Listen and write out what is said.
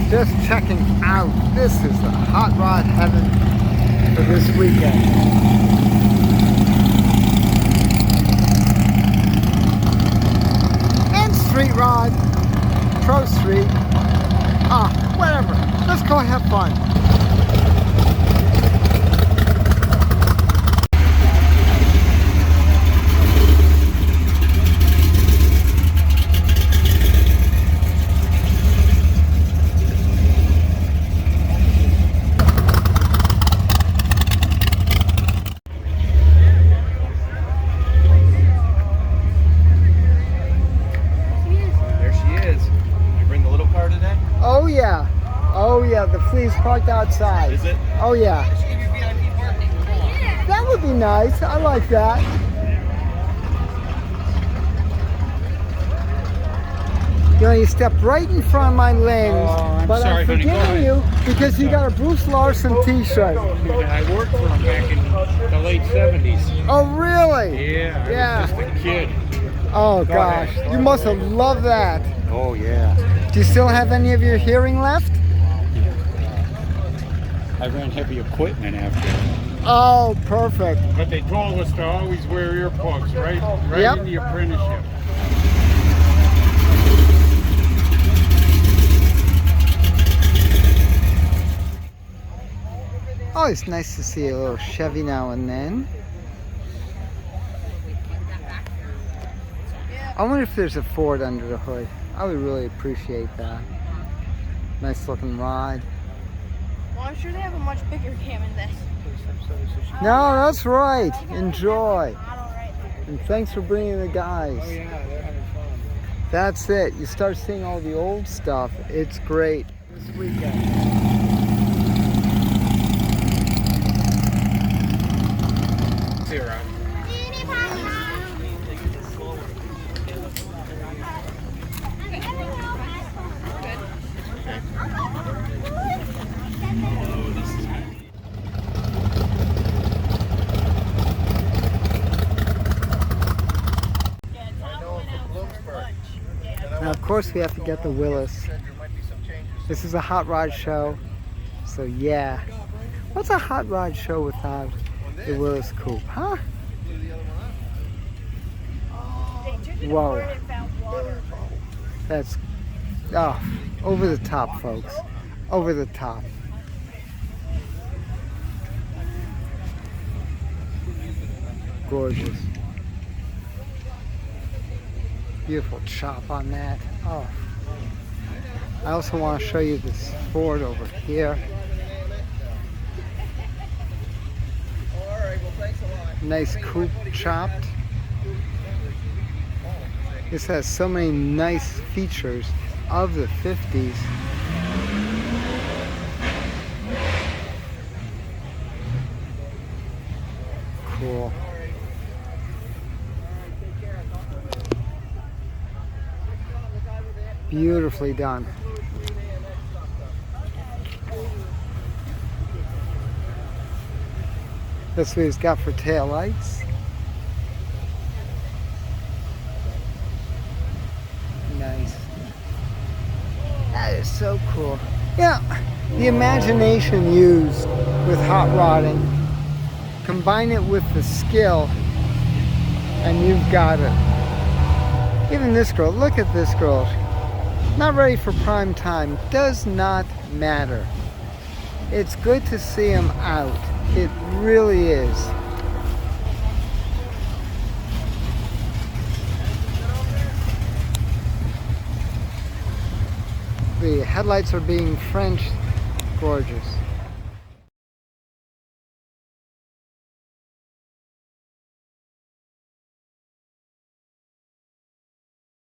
Just checking out. This is the hot rod heaven for this weekend. And street rod, pro street, whatever. Let's go have fun. Oh yeah, the flea's parked outside. Is it? Oh yeah. That would be nice. I like that. You know, you stepped right in front of my lens, but I'm forgiving you because you got a Bruce Larson t-shirt. I worked for him back in the late 70s. Oh really? Yeah, I was just a kid. Oh gosh, you must have loved that. Oh yeah. Do you still have any of your hearing left? I ran heavy equipment after. Oh, perfect. But they told us to always wear ear plugs, right Yep. in the apprenticeship. Oh, it's nice to see a little Chevy now and then. I wonder if there's a Ford under the hood. I would really appreciate that. Nice looking ride. Well, I'm sure they have a much bigger cam in this. No, that's right. Enjoy. And thanks for bringing the guys. Oh yeah, they're having fun. That's it. You start seeing all the old stuff. It's great. This weekend. See you around. Now, of course, we have to get the Willis. This is a hot rod show, so yeah. What's a hot rod show without the Willis coupe, huh? Whoa. That's, over the top, folks. Over the top. Gorgeous. Beautiful chop on that. Oh. I also want to show you this Ford over here. Nice coupe chopped. This has so many nice features of the 50s. Cool. Beautifully done. That's what he's got for tail lights. Nice. That is so cool. Yeah, the imagination used with hot rodding, combine it with the skill, and you've got it. Even this girl, look at this girl. Not ready for prime time. Does not matter. It's good to see them out. It really is. The headlights are being French. Gorgeous.